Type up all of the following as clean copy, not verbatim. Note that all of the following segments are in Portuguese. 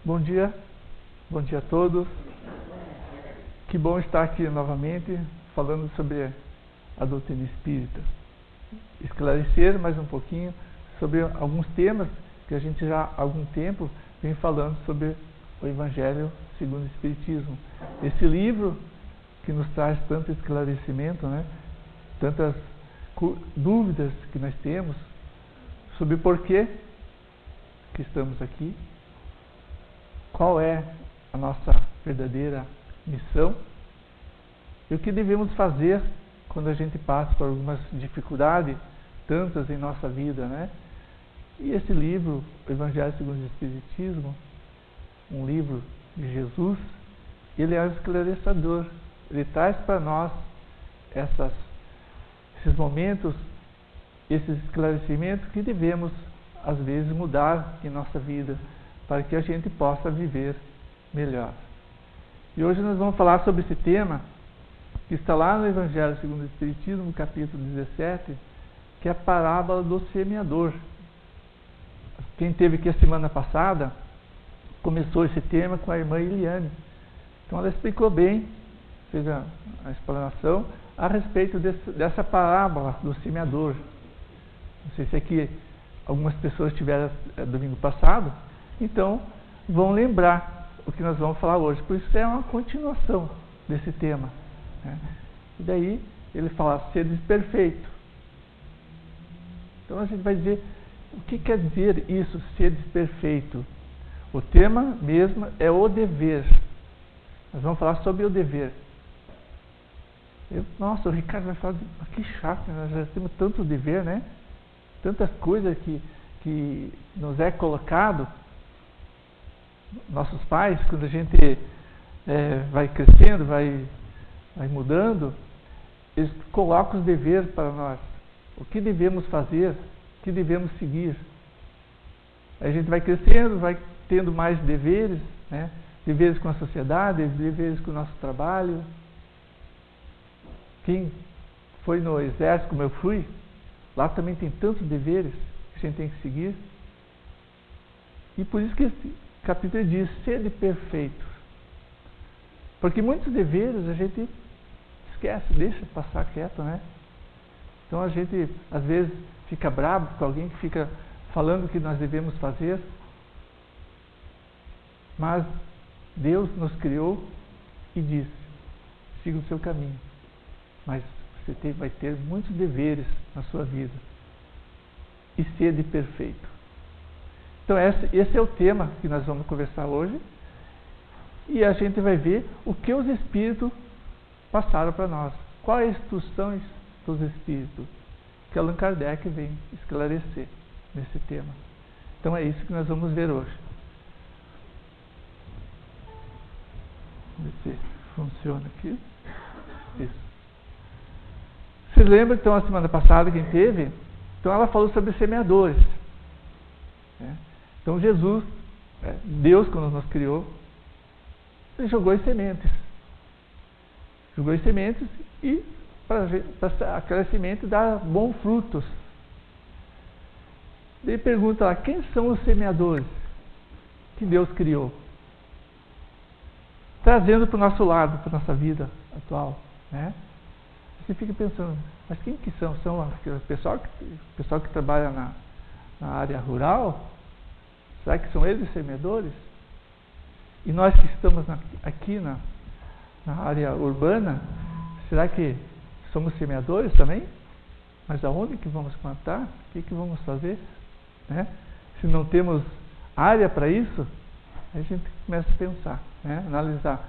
Bom dia a todos. Que bom estar aqui novamente falando sobre a doutrina espírita. Esclarecer mais um pouquinho sobre alguns temas que a gente já há algum tempo vem falando sobre o Evangelho segundo o Espiritismo. Esse livro que nos traz tanto esclarecimento, né? Tantas dúvidas que nós temos sobre o porquê que estamos aqui, qual é a nossa verdadeira missão e o que devemos fazer quando a gente passa por algumas dificuldades, tantas em nossa vida, né? E esse livro, o Evangelho segundo o Espiritismo, um livro de Jesus, ele é um esclarecedor. Ele traz para nós esses momentos, esses esclarecimentos que devemos, às vezes, mudar em nossa vida, para que a gente possa viver melhor. E hoje nós vamos falar sobre esse tema, que está lá no Evangelho segundo o Espiritismo, no capítulo 17, que é a parábola do semeador. Quem teve aqui a semana passada, começou esse tema com a irmã Eliane. Então ela explicou bem, fez a explanação a respeito dessa parábola do semeador. Não sei se aqui algumas pessoas tiveram domingo passado, então vão lembrar o que nós vamos falar hoje. Por isso é uma continuação desse tema, né? E daí ele fala ser desperfeito. Então a gente vai dizer o que quer dizer isso, ser desperfeito. O tema mesmo é o dever. Nós vamos falar sobre o dever. Nossa, o Ricardo vai falar, que chato, nós já temos tanto dever, né? Tantas coisas que nos é colocado. Nossos pais, quando a gente vai crescendo, vai mudando, eles colocam os deveres para nós. O que devemos fazer, o que devemos seguir. A gente vai crescendo, vai tendo mais deveres, né? Deveres com a sociedade, deveres com o nosso trabalho. Quem foi no exército, como eu fui, lá também tem tantos deveres que a gente tem que seguir. E por isso que esse capítulo diz, sede perfeito. Porque muitos deveres a gente esquece, deixa passar quieto, né? Então a gente, às vezes, fica bravo com alguém que fica falando o que nós devemos fazer. Mas Deus nos criou e disse, siga o seu caminho. Mas você vai ter muitos deveres na sua vida. E sede perfeito. Então esse é o tema que nós vamos conversar hoje. E a gente vai ver o que os Espíritos passaram para nós. Quais as instruções dos Espíritos que Allan Kardec vem esclarecer nesse tema. Então é isso que nós vamos ver hoje. Vamos ver se funciona aqui. Isso. Vocês lembram, então, a semana passada, quem teve? Então, ela falou sobre semeadores. Né? Então, Jesus, Deus, quando nos criou, ele jogou as sementes. Jogou as sementes e, para aquela semente, dar bons frutos. Ele pergunta lá, quem são os semeadores que Deus criou? Trazendo para o nosso lado, para a nossa vida atual, né? Você fica pensando, mas quem que são? São o pessoal que trabalha na área rural? Será que são eles os semeadores? E nós que estamos aqui na área urbana, será que somos semeadores também? Mas aonde que vamos plantar? O que vamos fazer? Né? Se não temos área para isso, a gente começa a pensar, né? Analisar.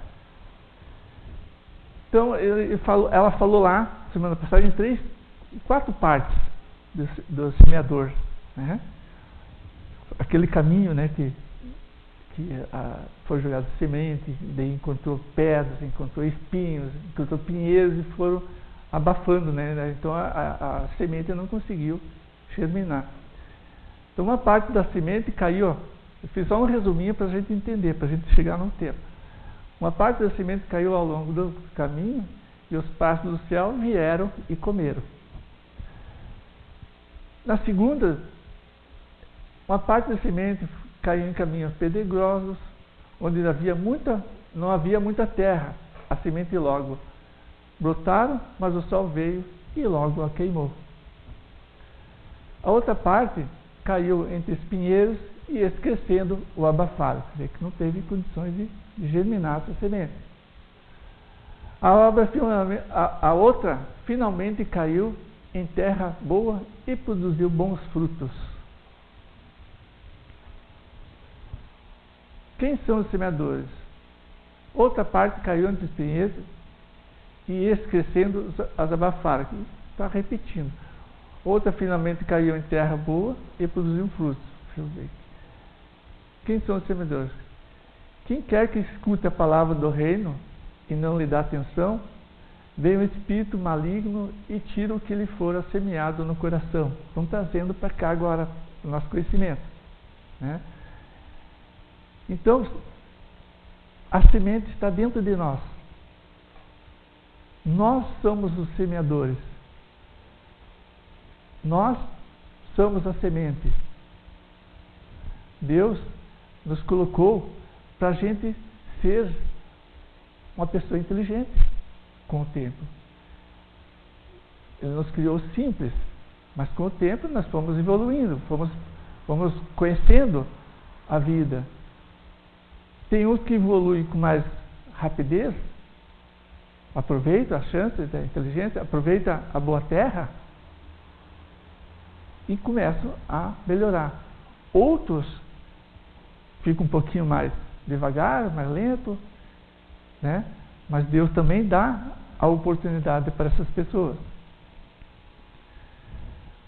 Então, ela falou lá, semana passada, em 4 partes do semeador. Né? Aquele caminho, né, que foi jogado semente, daí encontrou pedras, encontrou espinhos, encontrou pinheiros e foram abafando, né? Então a semente não conseguiu germinar. Então uma parte da semente caiu, ó, eu fiz só um resuminho para a gente entender, para a gente chegar no tema. Uma parte da semente caiu ao longo do caminho e os pássaros do céu vieram e comeram. Na segunda, uma parte da semente caiu em caminhos pedregosos, onde não havia muita terra, a semente logo brotaram, mas o sol veio e logo a queimou. A outra parte caiu entre espinheiros e eles crescendo o abafaram, quer dizer que não teve condições de germinar essa semente. A outra finalmente caiu em terra boa e produziu bons frutos. Quem são os semeadores? Outra parte caiu entre espinheiros e eles crescendo as abafaram. Está repetindo. Outra finalmente caiu em terra boa e produziu frutos. Deixa eu ver. Quem são os semeadores? Quem quer que escute a palavra do reino e não lhe dá atenção, vem um espírito maligno e tira o que lhe fora semeado no coração. Estão trazendo para cá agora o nosso conhecimento, né? Então, a semente está dentro de nós. Nós somos os semeadores. Nós somos a semente. Deus nos colocou para a gente ser uma pessoa inteligente com o tempo. Ele nos criou simples, mas com o tempo nós fomos evoluindo, fomos conhecendo a vida. Tem uns que evoluem com mais rapidez, aproveita a chance da inteligência, aproveita a boa terra e começam a melhorar. Outros ficam um pouquinho mais devagar, mais lento, né? Mas Deus também dá a oportunidade para essas pessoas.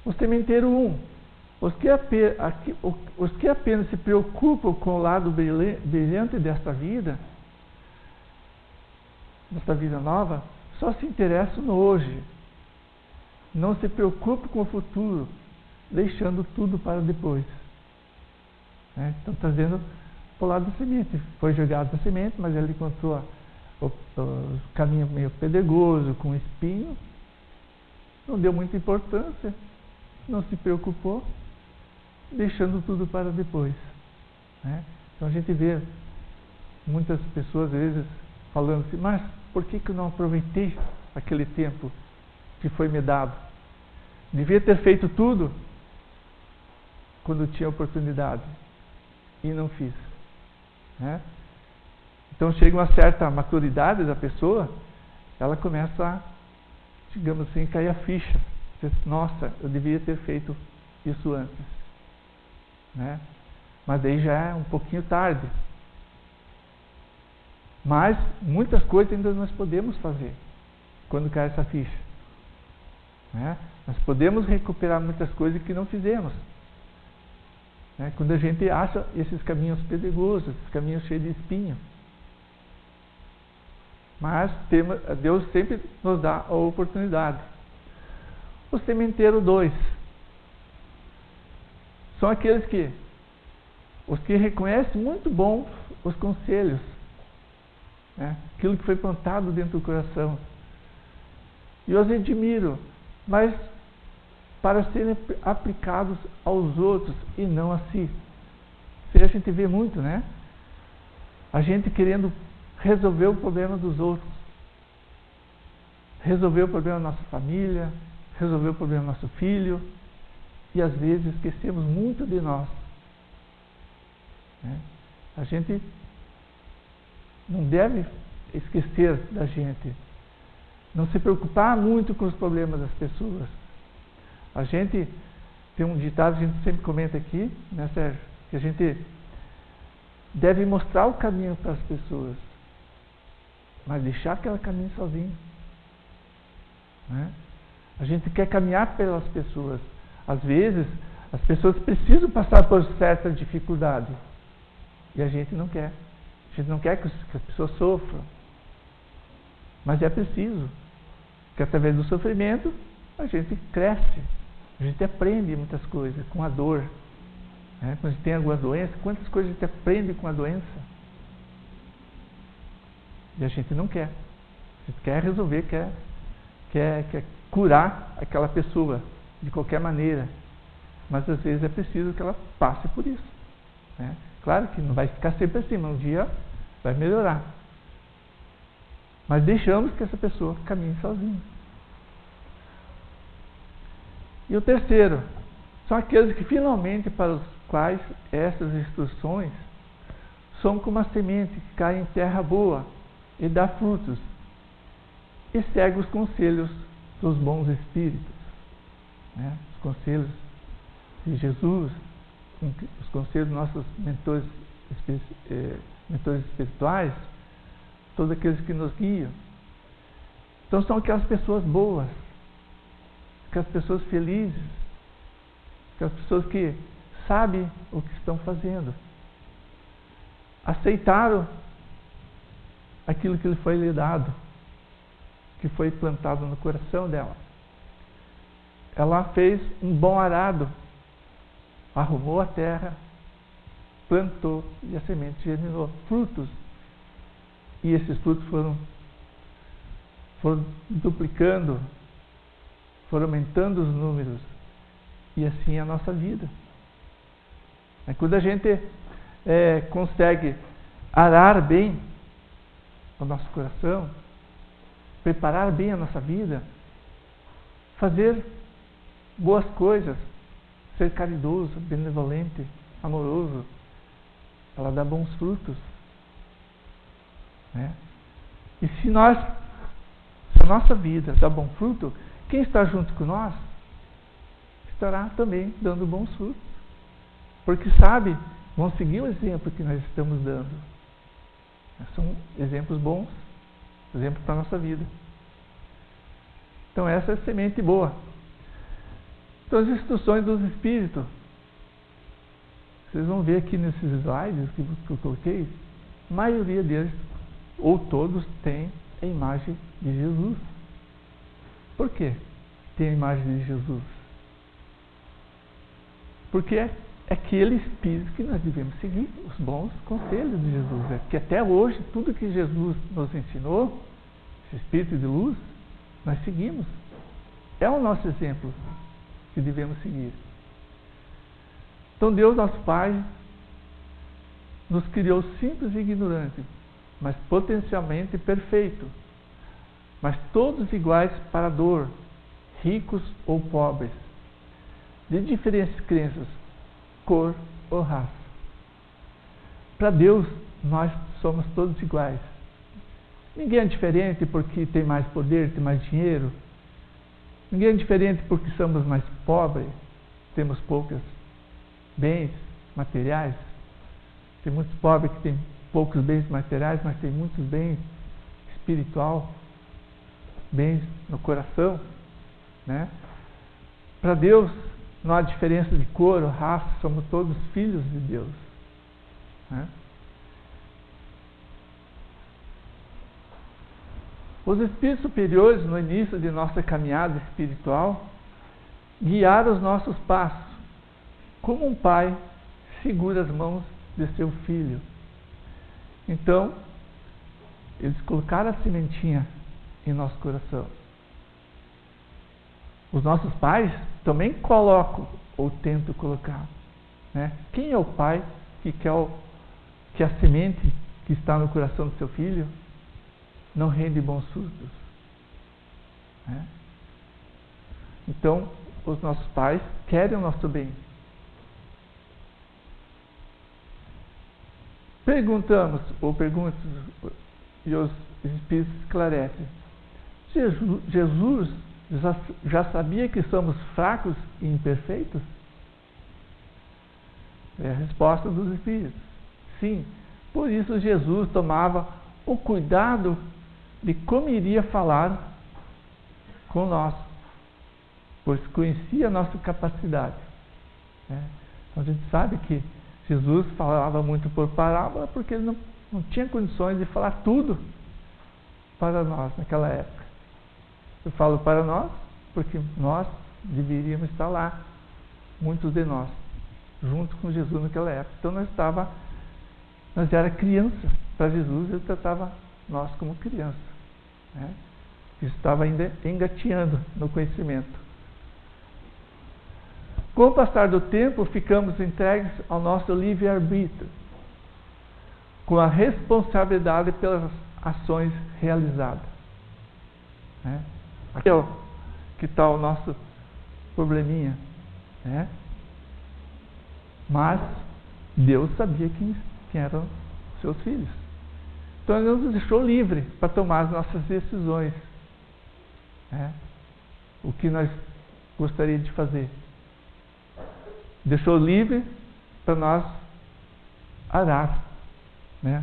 O sementeiro 1. Os que apenas se preocupam com o lado brilhante desta vida nova, só se interessam no hoje. Não se preocupam com o futuro, deixando tudo para depois. Né? Estão trazendo para o lado da semente. Foi jogado a semente, mas ele encontrou o caminho meio pedregoso, com espinho. Não deu muita importância, não se preocupou, deixando tudo para depois. Né? Então a gente vê muitas pessoas, às vezes, falando assim, mas por que eu não aproveitei aquele tempo que foi me dado? Devia ter feito tudo quando tinha oportunidade e não fiz. Né? Então chega uma certa maturidade da pessoa, ela começa a, digamos assim, cair a ficha. Nossa, eu devia ter feito isso antes. Né? Mas daí já é um pouquinho tarde. Mas muitas coisas ainda nós podemos fazer quando cai essa ficha. Né? Nós podemos recuperar muitas coisas que não fizemos. Né? Quando a gente acha esses caminhos pedregosos, esses caminhos cheios de espinho. Mas Deus sempre nos dá a oportunidade. O sementeiro 2 são aqueles os que reconhecem muito bom os conselhos, né? Aquilo que foi plantado dentro do coração. E os admiro, mas para serem aplicados aos outros e não a si. Isso aí a gente vê muito, né? A gente querendo resolver o problema dos outros, resolver o problema da nossa família, resolver o problema do nosso filho, e às vezes esquecemos muito de nós. Né? A gente não deve esquecer da gente, não se preocupar muito com os problemas das pessoas. A gente tem um ditado que a gente sempre comenta aqui, né, Sérgio? Que a gente deve mostrar o caminho para as pessoas, mas deixar que ela caminhe sozinha. Né? A gente quer caminhar pelas pessoas. Às vezes, as pessoas precisam passar por certa dificuldade. E a gente não quer. A gente não quer que as pessoas sofram. Mas é preciso. Porque através do sofrimento, a gente cresce. A gente aprende muitas coisas com a dor. Né? Quando a gente tem alguma doença, quantas coisas a gente aprende com a doença? E a gente não quer. A gente quer resolver, quer curar aquela pessoa de qualquer maneira. Mas às vezes é preciso que ela passe por isso. Né? Claro que não vai ficar sempre assim, mas um dia vai melhorar. Mas deixamos que essa pessoa caminhe sozinha. E o terceiro, são aqueles que finalmente para os quais essas instruções são como a semente que cai em terra boa e dá frutos, e segue os conselhos dos bons espíritos, né? Os conselhos de Jesus, os conselhos dos nossos mentores espirituais, todos aqueles que nos guiam. Então são aquelas pessoas boas, aquelas pessoas felizes, aquelas pessoas que sabem o que estão fazendo, aceitaram aquilo que lhe foi lhe dado, que foi plantado no coração dela. Ela fez um bom arado, arrumou a terra, plantou e a semente germinou frutos. E esses frutos foram duplicando, foram aumentando os números. E assim é a nossa vida. Quando a gente consegue arar bem o nosso coração, preparar bem a nossa vida, fazer boas coisas, ser caridoso, benevolente, amoroso, ela dá bons frutos, né? E se a nossa vida dá bom fruto, quem está junto com nós estará também dando bons frutos, porque sabe, vão seguir o exemplo que nós estamos dando. São exemplos bons, exemplos para a nossa vida. Então essa é a semente boa. Então as instruções dos Espíritos, vocês vão ver aqui nesses slides que eu coloquei, a maioria deles, ou todos, tem a imagem de Jesus. Por quê tem a imagem de Jesus? Porque é aquele Espírito que nós devemos seguir, os bons conselhos de Jesus. É que até hoje, tudo que Jesus nos ensinou, esse Espírito de luz, nós seguimos. É o nosso exemplo que devemos seguir. Então Deus, nosso Pai, nos criou simples e ignorantes, mas potencialmente perfeito, mas todos iguais para a dor, ricos ou pobres, de diferentes crenças, cor ou raça. Para Deus, nós somos todos iguais. Ninguém é diferente porque tem mais poder, tem mais dinheiro. Ninguém é diferente porque somos mais pobres, temos poucos bens materiais. Tem muitos pobres que têm poucos bens materiais, mas tem muitos bens espiritual, bens no coração, né? Para Deus, não há diferença de cor ou raça, somos todos filhos de Deus, né? Os espíritos superiores, no início de nossa caminhada espiritual, guiaram os nossos passos, como um pai segura as mãos de seu filho. Então, eles colocaram a sementinha em nosso coração. Os nossos pais também colocam ou tentam colocar, né? Quem é o pai que quer que a semente que está no coração do seu filho não rende bons frutos, né? Então, os nossos pais querem o nosso bem. Perguntamos, e os Espíritos esclarecem: Jesus já sabia que somos fracos e imperfeitos? É a resposta dos Espíritos: sim, por isso Jesus tomava o cuidado de como iria falar com nós, pois conhecia a nossa capacidade, né? Então a gente sabe que Jesus falava muito por parábola porque ele não tinha condições de falar tudo para nós naquela época. Eu falo para nós porque nós deveríamos estar lá, muitos de nós, junto com Jesus naquela época. Então nós era criança para Jesus, ele tratava nós como criança, né? Estava ainda engateando no conhecimento. Com o passar do tempo, ficamos entregues ao nosso livre-arbítrio com a responsabilidade pelas ações realizadas. Né? Aqui é que está o nosso probleminha. Né? Mas Deus sabia quem eram seus filhos. Então Ele nos deixou livre para tomar as nossas decisões. Né? O que nós gostaríamos de fazer. Deixou livre para nós arar, né?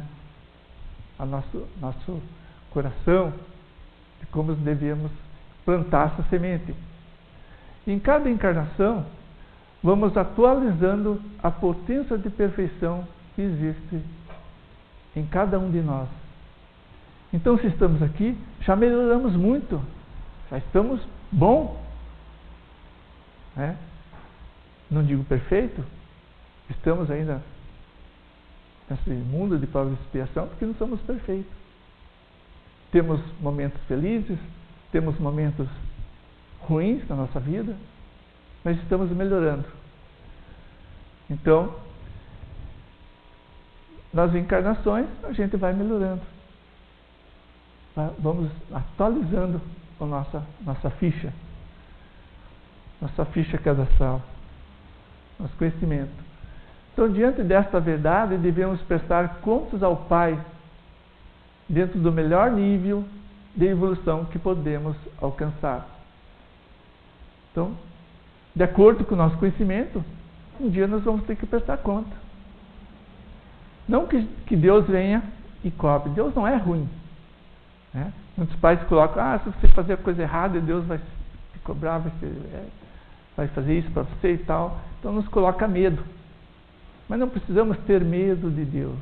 A nosso coração, de como devemos plantar essa semente. Em cada encarnação, vamos atualizando a potência de perfeição que existe em cada um de nós. Então, se estamos aqui, já melhoramos muito, já estamos bom, né? Não digo perfeito, estamos ainda nesse mundo de prova e expiação, porque não somos perfeitos. Temos momentos felizes, temos momentos ruins na nossa vida, mas estamos melhorando. Então, nas encarnações, a gente vai melhorando. Vamos atualizando a nossa ficha. Nossa ficha cadastral. Nosso conhecimento. Então, diante desta verdade, devemos prestar contas ao Pai dentro do melhor nível de evolução que podemos alcançar. Então, de acordo com o nosso conhecimento, um dia nós vamos ter que prestar conta. Não que Deus venha e cobre. Deus não é ruim. Né? Muitos pais colocam, se você fazer a coisa errada, Deus vai te cobrar, vai fazer isso para você e tal. Então nos coloca medo. Mas não precisamos ter medo de Deus.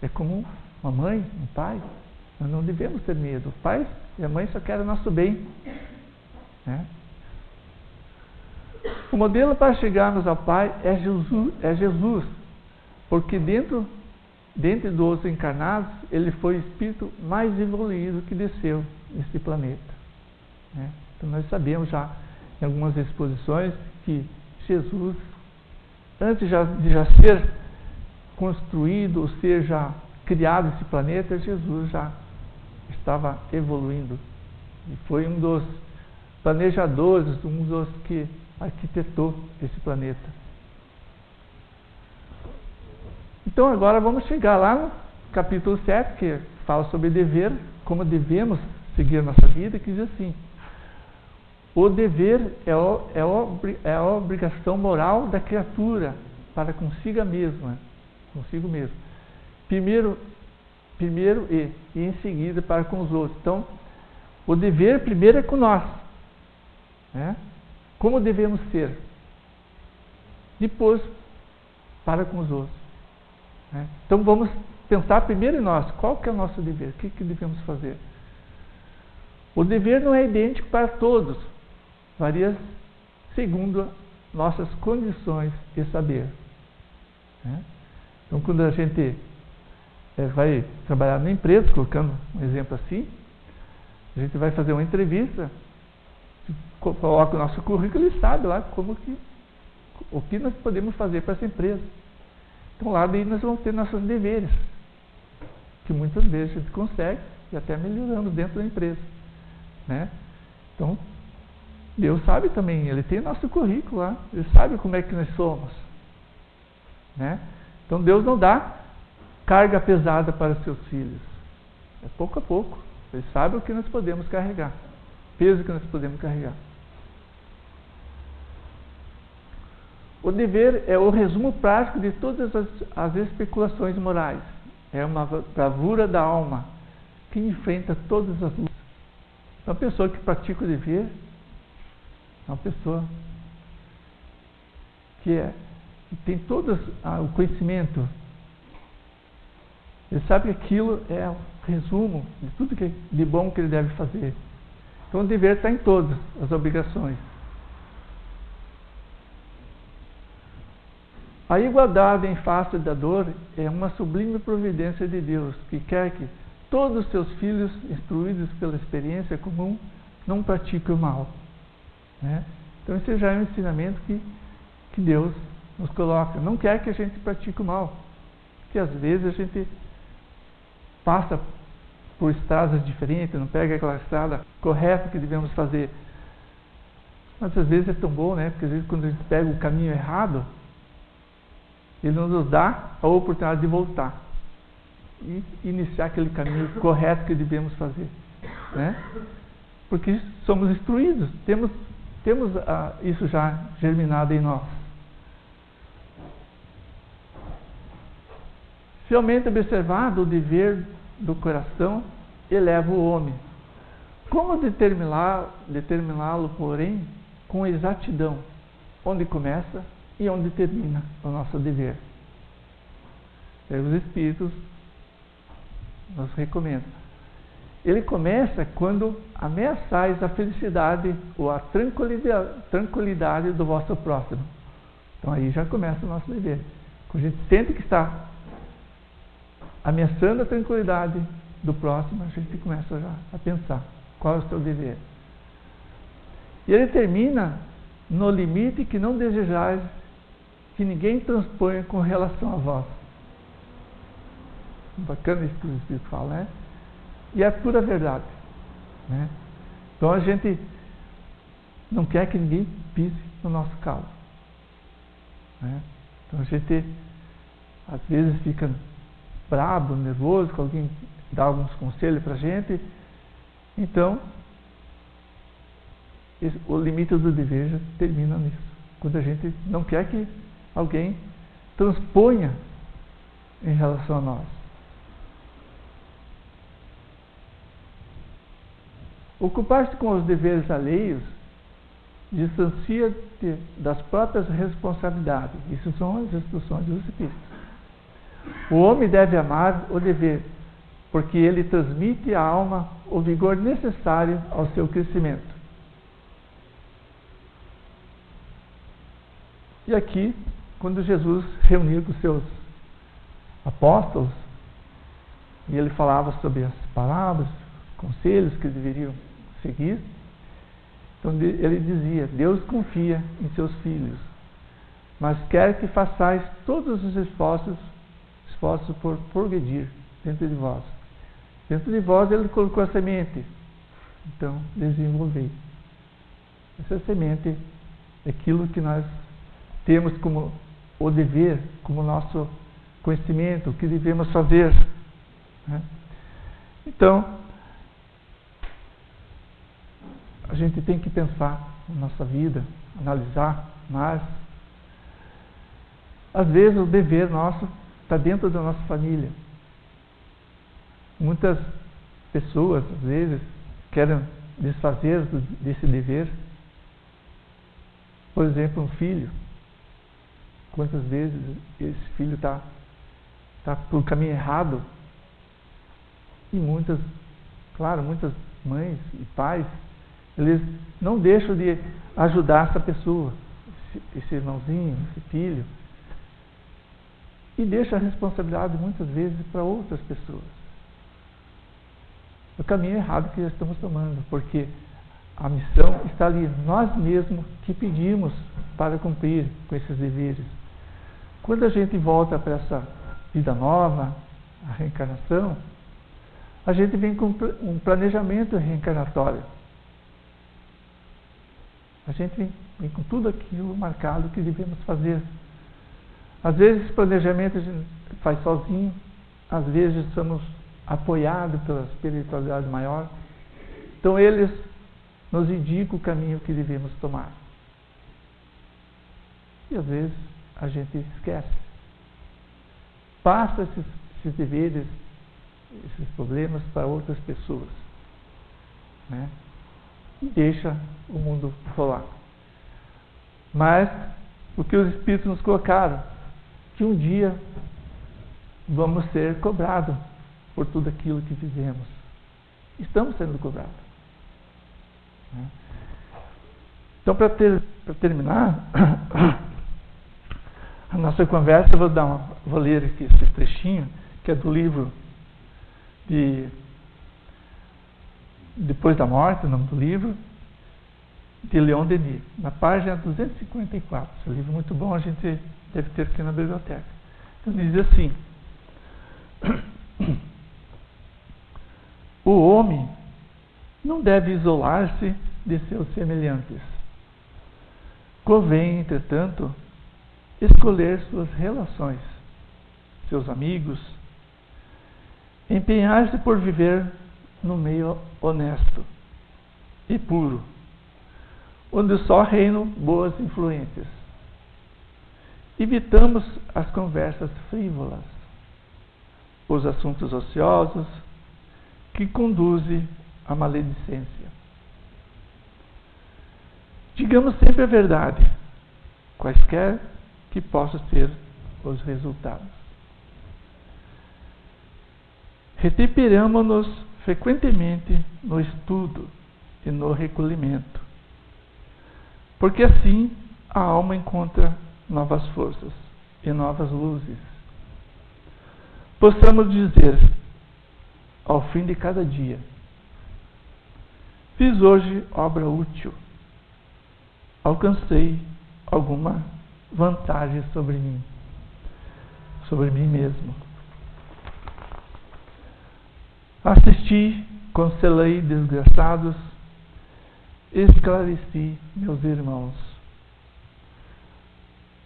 É como uma mãe, um pai. Nós não devemos ter medo. O pai e a mãe só querem o nosso bem. Né? O modelo para chegarmos ao Pai é Jesus, porque dentre dos encarnados, ele foi o espírito mais evoluído que desceu nesse planeta. Né? Então nós sabemos já em algumas exposições que Jesus, antes de já ser construído, ou ser já criado esse planeta, Jesus já estava evoluindo. E foi um dos planejadores, um dos que arquitetou esse planeta. Então agora vamos chegar lá no capítulo 7, que fala sobre dever, como devemos seguir a nossa vida, que diz assim: o dever é a obrigação moral da criatura para consigo mesmo. Primeiro e em seguida para com os outros. Então, o dever primeiro é com nós. Né? Como devemos ser? Depois, para com os outros. Né? Então, vamos pensar primeiro em nós. Qual que é o nosso dever? O que devemos fazer? O dever não é idêntico para todos. Varia segundo nossas condições e saber. Né? Então, quando a gente vai trabalhar na empresa, colocando um exemplo assim, a gente vai fazer uma entrevista, coloca o nosso currículo e sabe lá o que nós podemos fazer para essa empresa. Então lá daí nós vamos ter nossos deveres, que muitas vezes a gente consegue e até melhorando dentro da empresa. Né? Então, Deus sabe também, Ele tem nosso currículo lá, Ele sabe como é que nós somos. Né? Então Deus não dá carga pesada para seus filhos. É pouco a pouco. Ele sabe o que nós podemos carregar. Peso que nós podemos carregar. O dever é o resumo prático de todas as especulações morais. É uma bravura da alma que enfrenta todas as lutas. Uma pessoa que pratica o dever é uma pessoa que tem todo o conhecimento. Ele sabe que aquilo é o resumo de tudo de bom que ele deve fazer. Então o dever está em todas as obrigações. A igualdade em face da dor é uma sublime providência de Deus, que quer que todos os seus filhos, instruídos pela experiência comum, não pratiquem o mal. Né? Então esse já é um ensinamento que Deus nos coloca. Não quer que a gente pratique o mal. que às vezes a gente passa por estradas diferentes, não pega aquela estrada correta que devemos fazer. Mas às vezes é tão bom, né? Porque às vezes quando a gente pega o caminho errado, ele nos dá a oportunidade de voltar e iniciar aquele caminho correto que devemos fazer, né? Porque somos instruídos, temos isso já germinado em nós. Fielmente observado o dever do coração eleva o homem. Como determiná-lo, porém, com exatidão, onde começa e onde termina o nosso dever? Os Espíritos nos recomendam. Ele começa quando ameaçais a felicidade ou a tranquilidade do vosso próximo. Então aí já começa o nosso dever. Quando a gente sente que está ameaçando a tranquilidade do próximo, a gente começa já a pensar qual é o seu dever. E ele termina no limite que não desejais que ninguém transponha com relação a vós. Bacana isso que o Espírito fala, né? E é pura verdade, né? Então a gente não quer que ninguém pise no nosso calo, né? Então a gente às vezes fica brabo, nervoso, que alguém dá alguns conselhos pra gente. Então o limite do dever já termina nisso, quando a gente não quer que alguém transponha em relação a nós. Ocupar-se com os deveres alheios distancia-te das próprias responsabilidades. Isso são as instruções dos Espíritos. O homem deve amar o dever, porque ele transmite à alma o vigor necessário ao seu crescimento. E aqui, quando Jesus reuniu com os seus apóstolos, e ele falava sobre as palavras, conselhos que deveriam seguir, então ele dizia: Deus confia em seus filhos, mas quer que façais todos os esforços por progredir dentro de vós. Dentro de vós ele colocou a semente, então desenvolvei. Essa semente é aquilo que nós temos como o dever, como nosso conhecimento, o que devemos fazer, né? Então a gente tem que pensar na nossa vida, analisar, mas às vezes o dever nosso está dentro da nossa família. Muitas pessoas, às vezes, querem desfazer desse dever. Por exemplo, um filho. Quantas vezes esse filho está pelo caminho errado? E muitas mães e pais, eles não deixam de ajudar essa pessoa, esse irmãozinho, esse filho, e deixa a responsabilidade muitas vezes para outras pessoas. O caminho errado que nós estamos tomando, porque a missão está ali, nós mesmos que pedimos para cumprir com esses deveres. Quando a gente volta para essa vida nova, a reencarnação, a gente vem com um planejamento reencarnatório. A gente vem com tudo aquilo marcado que devemos fazer. Às vezes esse planejamento a gente faz sozinho, às vezes somos apoiados pela espiritualidade maior. Então eles nos indicam o caminho que devemos tomar. E às vezes a gente esquece. Passa esses deveres, esses problemas para outras pessoas, né? E deixa o mundo rolar. Mas o que os Espíritos nos colocaram, que um dia vamos ser cobrados por tudo aquilo que fizemos. Estamos sendo cobrados, né? Então, para terminar a nossa conversa, eu vou ler aqui esse trechinho, que é do livro Depois da Morte, o nome do livro, de Leon Denis, na página 254. Esse livro muito bom, a gente deve ter aqui na biblioteca. Então diz assim: O homem não deve isolar-se de seus semelhantes. Convém, entretanto, escolher suas relações, seus amigos, empenhar-se por viver no meio honesto e puro, onde só reinam boas influências. Evitamos as conversas frívolas, os assuntos ociosos que conduzem à maledicência. Digamos sempre a verdade, quaisquer que possam ser os resultados. Retemperamo-nos frequentemente no estudo e no recolhimento, porque assim a alma encontra novas forças e novas luzes. Possamos dizer, ao fim de cada dia: fiz hoje obra útil, alcancei alguma vantagem sobre mim mesmo. Assisti, consolei desgraçados, esclareci meus irmãos.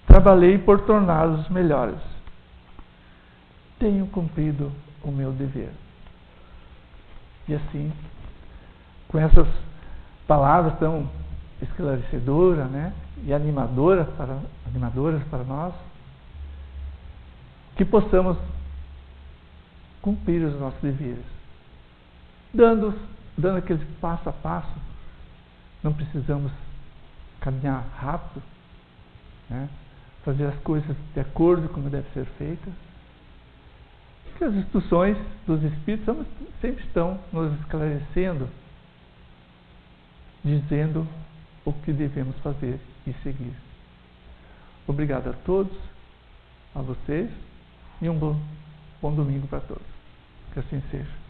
Trabalhei por torná-los melhores. Tenho cumprido o meu dever. E assim, com essas palavras tão esclarecedoras, né, e animadoras para nós, que possamos cumprir os nossos deveres, dando aquele passo a passo. Não precisamos caminhar rápido, né, fazer as coisas de acordo com como deve ser feitas, porque as instruções dos Espíritos sempre estão nos esclarecendo, dizendo o que devemos fazer e seguir. Obrigado a todos, a vocês, e um bom domingo para todos. Que assim seja.